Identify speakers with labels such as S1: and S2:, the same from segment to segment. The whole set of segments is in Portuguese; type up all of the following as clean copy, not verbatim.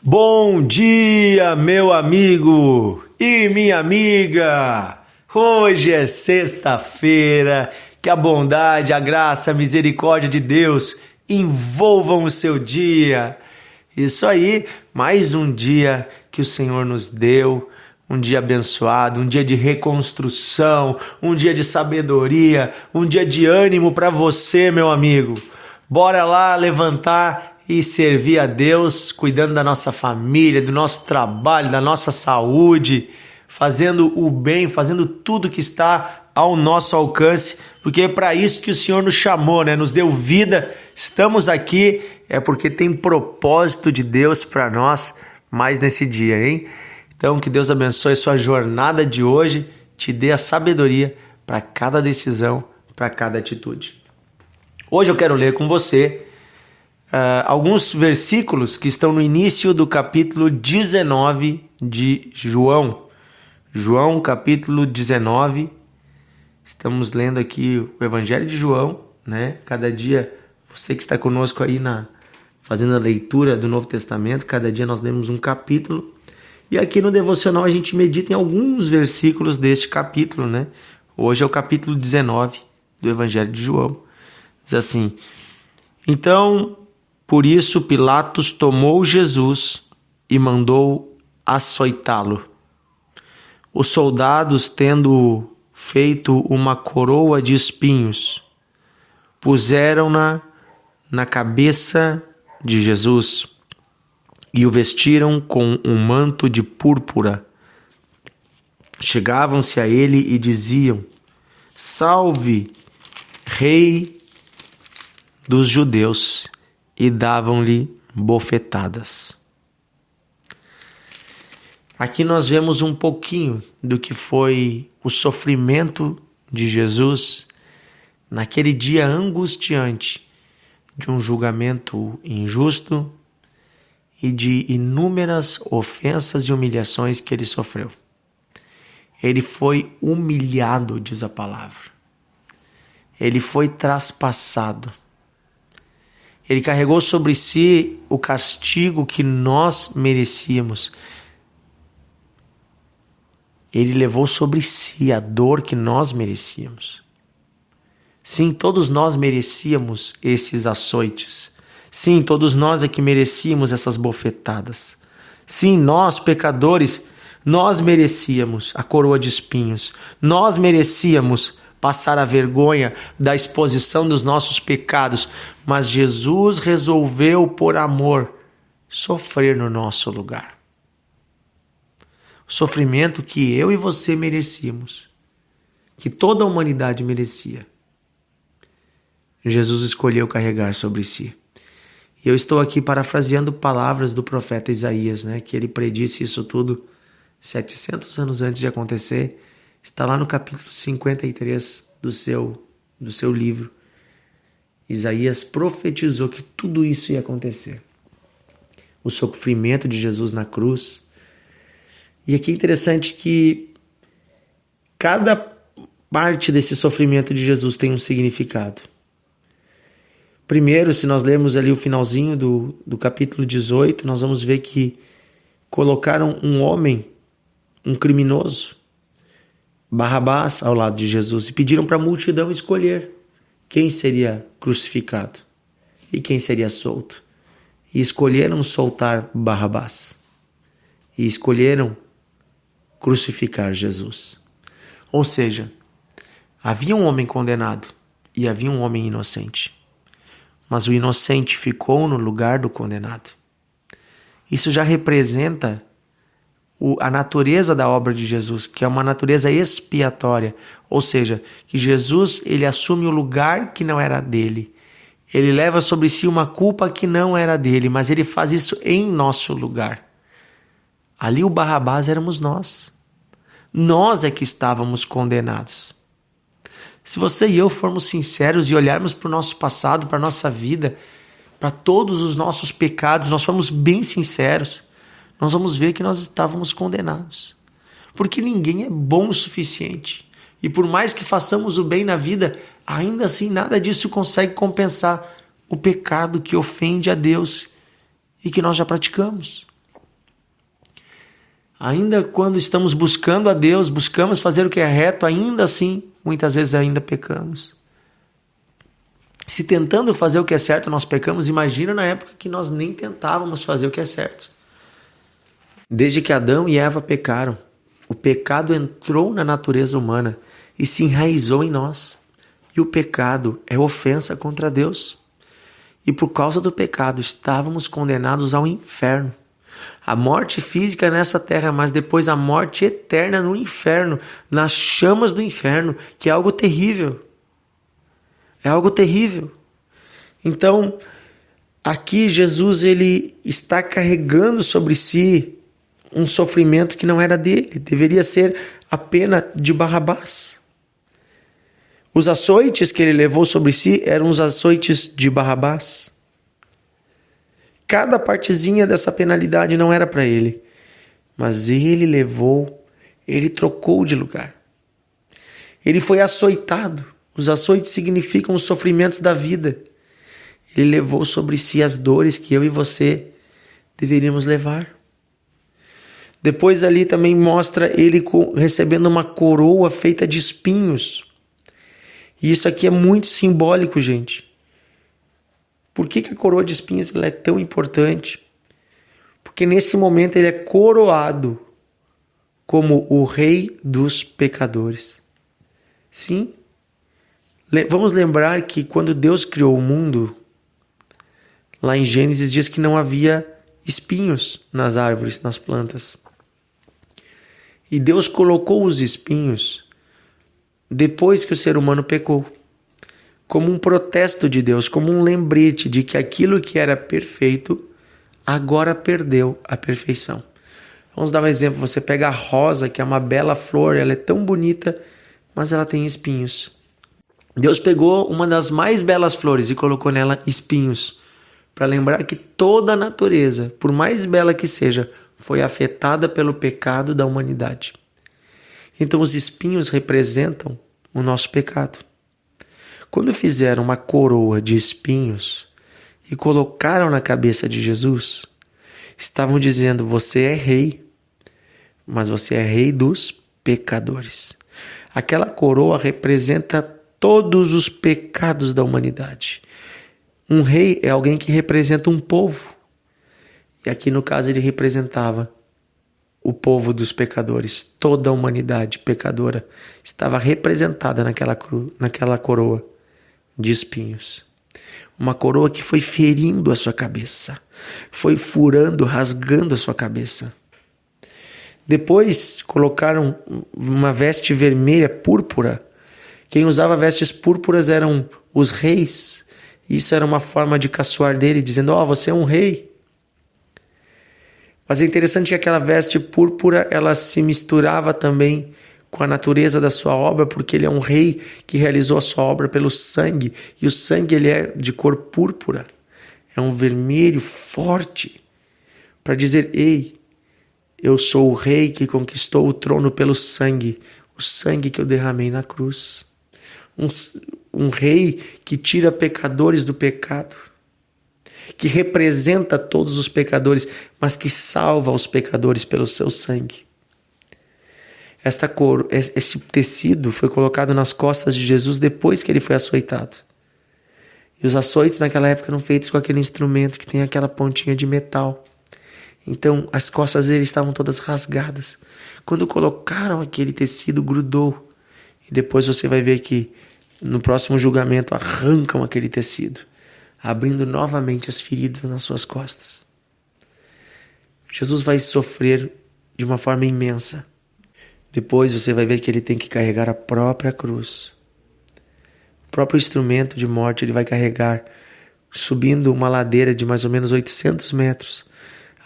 S1: Bom dia, meu amigo e minha amiga! Hoje é sexta-feira, que a bondade, a graça, a misericórdia de Deus envolvam o seu dia. Isso aí, mais um dia que o Senhor nos deu, um dia abençoado, um dia de reconstrução, um dia de sabedoria, um dia de ânimo para você, meu amigo. Bora lá levantar e servir a Deus, cuidando da nossa família, do nosso trabalho, da nossa saúde, fazendo o bem, fazendo tudo que está ao nosso alcance, porque é para isso que o Senhor nos chamou, né? Nos deu vida, estamos aqui, é porque tem propósito de Deus para nós mais nesse dia, hein? Então, que Deus abençoe a sua jornada de hoje, te dê a sabedoria para cada decisão, para cada atitude. Hoje eu quero ler com você alguns versículos que estão no início do capítulo 19 de João. João, capítulo 19. Estamos lendo aqui o Evangelho de João, né? Cada dia, você que está conosco aí fazendo a leitura do Novo Testamento, cada dia nós lemos um capítulo. E aqui no devocional a gente medita em alguns versículos deste capítulo, né? Hoje é o capítulo 19 do Evangelho de João. Diz assim: Então, por isso Pilatos tomou Jesus e mandou açoitá-lo. Os soldados, tendo feito uma coroa de espinhos, puseram-na na cabeça de Jesus e o vestiram com um manto de púrpura. Chegavam-se a ele e diziam: Salve, Rei dos judeus! E davam-lhe bofetadas. Aqui nós vemos um pouquinho do que foi o sofrimento de Jesus naquele dia angustiante de um julgamento injusto e de inúmeras ofensas e humilhações que ele sofreu. Ele foi humilhado, diz a palavra. Ele foi traspassado. Ele carregou sobre si o castigo que nós merecíamos. Ele levou sobre si a dor que nós merecíamos. Sim, todos nós merecíamos esses açoites. Sim, todos nós é que merecíamos essas bofetadas. Sim, nós, pecadores, nós merecíamos a coroa de espinhos. Nós merecíamos passar a vergonha da exposição dos nossos pecados, mas Jesus resolveu, por amor, sofrer no nosso lugar. O sofrimento que eu e você merecíamos, que toda a humanidade merecia, Jesus escolheu carregar sobre si. E eu estou aqui parafraseando palavras do profeta Isaías, né, que ele predisse isso tudo 700 anos antes de acontecer. Está lá no capítulo 53 do seu livro. Isaías profetizou que tudo isso ia acontecer. O sofrimento de Jesus na cruz. E aqui é interessante que cada parte desse sofrimento de Jesus tem um significado. Primeiro, se nós lermos ali o finalzinho do capítulo 18, nós vamos ver que colocaram um homem, um criminoso, Barrabás, ao lado de Jesus, e pediram para a multidão escolher quem seria crucificado e quem seria solto. E escolheram soltar Barrabás. E escolheram crucificar Jesus. Ou seja, havia um homem condenado e havia um homem inocente. Mas o inocente ficou no lugar do condenado. Isso já representa a natureza da obra de Jesus, que é uma natureza expiatória, ou seja, que Jesus ele assume o lugar que não era dele. Ele leva sobre si uma culpa que não era dele, mas ele faz isso em nosso lugar. Ali o Barrabás éramos nós. Nós é que estávamos condenados. Se você e eu formos sinceros e olharmos para o nosso passado, para a nossa vida, para todos os nossos pecados, nós formos bem sinceros, nós vamos ver que nós estávamos condenados. Porque ninguém é bom o suficiente. E por mais que façamos o bem na vida, ainda assim nada disso consegue compensar o pecado que ofende a Deus e que nós já praticamos. Ainda quando estamos buscando a Deus, buscamos fazer o que é reto, ainda assim, muitas vezes ainda pecamos. Se tentando fazer o que é certo nós pecamos, imagina na época que nós nem tentávamos fazer o que é certo. Desde que Adão e Eva pecaram, o pecado entrou na natureza humana e se enraizou em nós. E o pecado é ofensa contra Deus. E por causa do pecado estávamos condenados ao inferno. A morte física nessa terra, mas depois a morte eterna no inferno, nas chamas do inferno, que é algo terrível. É algo terrível. Então, aqui Jesus ele está carregando sobre si um sofrimento que não era dele. Deveria ser a pena de Barrabás. Os açoites que ele levou sobre si eram os açoites de Barrabás. Cada partezinha dessa penalidade não era para ele. Mas ele levou, ele trocou de lugar. Ele foi açoitado. Os açoites significam os sofrimentos da vida. Ele levou sobre si as dores que eu e você deveríamos levar. Depois ali também mostra ele recebendo uma coroa feita de espinhos. E isso aqui é muito simbólico, gente. Por que a coroa de espinhos ela é tão importante? Porque nesse momento ele é coroado como o rei dos pecadores. Sim. Vamos lembrar que quando Deus criou o mundo, lá em Gênesis diz que não havia espinhos nas árvores, nas plantas. E Deus colocou os espinhos depois que o ser humano pecou, como um protesto de Deus, como um lembrete de que aquilo que era perfeito agora perdeu a perfeição. Vamos dar um exemplo. Você pega a rosa, que é uma bela flor, ela é tão bonita, mas ela tem espinhos. Deus pegou uma das mais belas flores e colocou nela espinhos, para lembrar que toda a natureza, por mais bela que seja, foi afetada pelo pecado da humanidade. Então os espinhos representam o nosso pecado. Quando fizeram uma coroa de espinhos e colocaram na cabeça de Jesus, estavam dizendo: você é rei, mas você é rei dos pecadores. Aquela coroa representa todos os pecados da humanidade. Um rei é alguém que representa um povo. E aqui no caso ele representava o povo dos pecadores. Toda a humanidade pecadora estava representada naquela coroa de espinhos. Uma coroa que foi ferindo a sua cabeça, foi furando, rasgando a sua cabeça. Depois colocaram uma veste vermelha, púrpura. Quem usava vestes púrpuras eram os reis. Isso era uma forma de caçoar dele, dizendo: você é um rei. Mas é interessante que aquela veste púrpura, ela se misturava também com a natureza da sua obra, porque ele é um rei que realizou a sua obra pelo sangue, e o sangue ele é de cor púrpura, é um vermelho forte, para dizer: ei, eu sou o rei que conquistou o trono pelo sangue, o sangue que eu derramei na cruz. Um rei que tira pecadores do pecado, que representa todos os pecadores, mas que salva os pecadores pelo seu sangue. Esta cor, esse tecido foi colocado nas costas de Jesus depois que ele foi açoitado. E os açoites naquela época eram feitos com aquele instrumento que tem aquela pontinha de metal. Então as costas dele estavam todas rasgadas. Quando colocaram aquele tecido, grudou. E depois você vai ver que no próximo julgamento arrancam aquele tecido, abrindo novamente as feridas nas suas costas. Jesus vai sofrer de uma forma imensa. Depois você vai ver que ele tem que carregar a própria cruz. O próprio instrumento de morte ele vai carregar, subindo uma ladeira de mais ou menos 800 metros,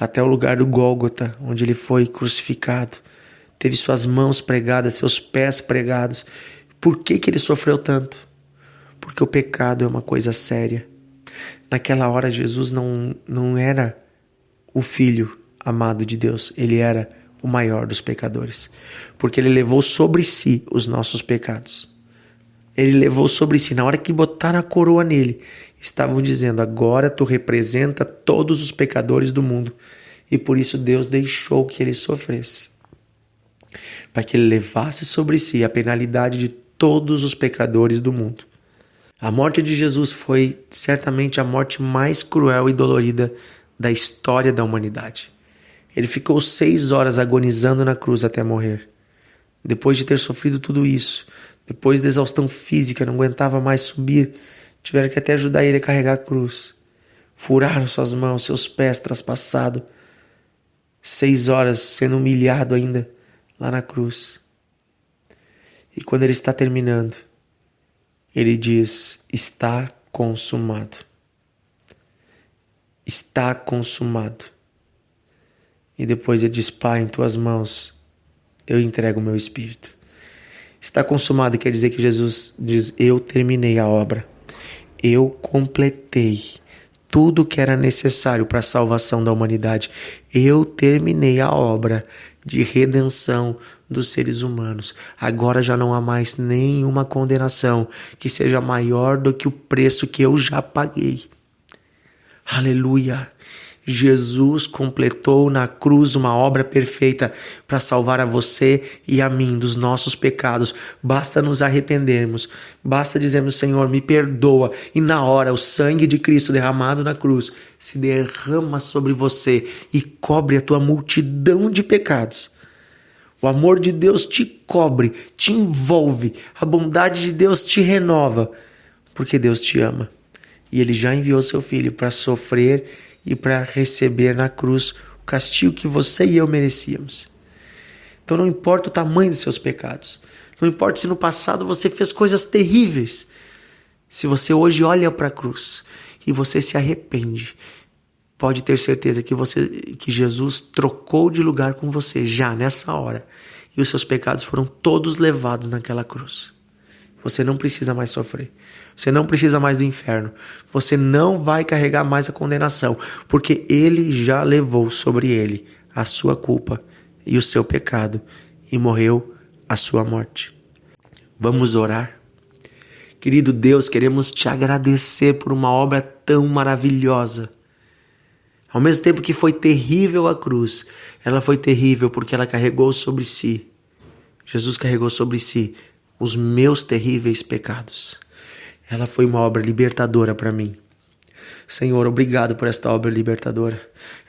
S1: até o lugar do Gólgota, onde ele foi crucificado. Teve suas mãos pregadas, seus pés pregados. Por que ele sofreu tanto? Porque o pecado é uma coisa séria. Naquela hora Jesus não era o filho amado de Deus, ele era o maior dos pecadores, porque ele levou sobre si os nossos pecados. Ele levou sobre si, na hora que botaram a coroa nele, estavam dizendo: agora tu representa todos os pecadores do mundo, e por isso Deus deixou que ele sofresse. para que ele levasse sobre si a penalidade de todos os pecadores do mundo. A morte de Jesus foi certamente a morte mais cruel e dolorida da história da humanidade. Ele ficou 6 horas agonizando na cruz até morrer. Depois de ter sofrido tudo isso, depois da exaustão física, não aguentava mais subir, tiveram que até ajudar ele a carregar a cruz. Furaram suas mãos, seus pés traspassados. 6 horas sendo humilhado ainda lá na cruz. E quando ele está terminando, ele diz: está consumado. Está consumado. E depois ele diz: Pai, em tuas mãos eu entrego o meu espírito. Está consumado quer dizer que Jesus diz: eu terminei a obra. Eu completei tudo que era necessário para a salvação da humanidade. Eu terminei a obra de redenção dos seres humanos. Agora já não há mais nenhuma condenação que seja maior do que o preço que eu já paguei. Aleluia! Jesus completou na cruz uma obra perfeita para salvar a você e a mim dos nossos pecados. Basta nos arrependermos, basta dizermos: Senhor, me perdoa. E na hora o sangue de Cristo derramado na cruz se derrama sobre você e cobre a tua multidão de pecados. O amor de Deus te cobre, te envolve, a bondade de Deus te renova, porque Deus te ama. E Ele já enviou seu Filho para sofrer e para receber na cruz o castigo que você e eu merecíamos. Então não importa o tamanho dos seus pecados, não importa se no passado você fez coisas terríveis, se você hoje olha para a cruz e você se arrepende, pode ter certeza que Jesus trocou de lugar com você já nessa hora, e os seus pecados foram todos levados naquela cruz. Você não precisa mais sofrer. Você não precisa mais do inferno. Você não vai carregar mais a condenação, porque Ele já levou sobre Ele a sua culpa e o seu pecado e morreu a sua morte. Vamos orar? Querido Deus, queremos te agradecer por uma obra tão maravilhosa. Ao mesmo tempo que foi terrível a cruz, ela foi terrível porque ela carregou sobre si. Jesus carregou sobre si os meus terríveis pecados. Ela foi uma obra libertadora para mim. Senhor, obrigado por esta obra libertadora.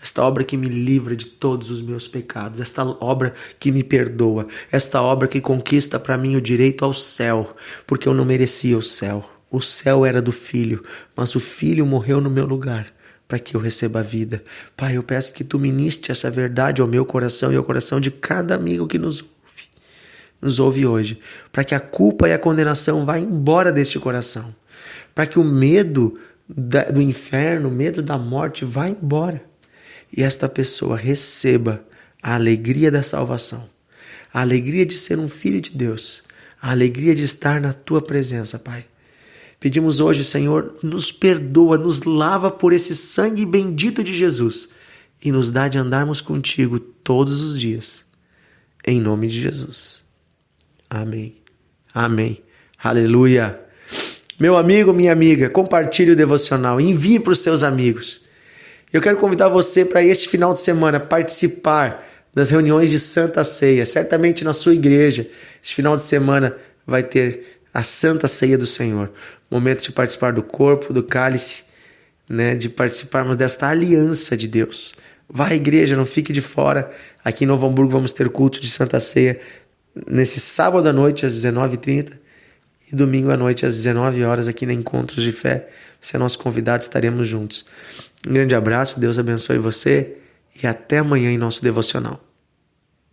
S1: Esta obra que me livra de todos os meus pecados. Esta obra que me perdoa. Esta obra que conquista para mim o direito ao céu, porque eu não merecia o céu. O céu era do Filho, mas o Filho morreu no meu lugar para que eu receba a vida. Pai, eu peço que tu ministre essa verdade ao meu coração e ao coração de cada amigo que nos ouve hoje, para que a culpa e a condenação vá embora deste coração, para que o medo do inferno, o medo da morte vá embora, e esta pessoa receba a alegria da salvação, a alegria de ser um filho de Deus, a alegria de estar na tua presença, Pai. Pedimos hoje, Senhor, nos perdoa, nos lava por esse sangue bendito de Jesus e nos dá de andarmos contigo todos os dias, em nome de Jesus. Amém. Amém. Aleluia. Meu amigo, minha amiga, compartilhe o devocional, envie para os seus amigos. Eu quero convidar você para este final de semana participar das reuniões de Santa Ceia. Certamente na sua igreja, este final de semana vai ter a Santa Ceia do Senhor. Momento de participar do corpo, do cálice, de participarmos desta aliança de Deus. Vá à igreja, não fique de fora. Aqui em Novo Hamburgo vamos ter culto de Santa Ceia nesse sábado à noite às 19h30 e domingo à noite às 19 horas aqui na Encontros de Fé. Você é nosso convidado, estaremos juntos. Um grande abraço, Deus abençoe você e até amanhã em nosso devocional.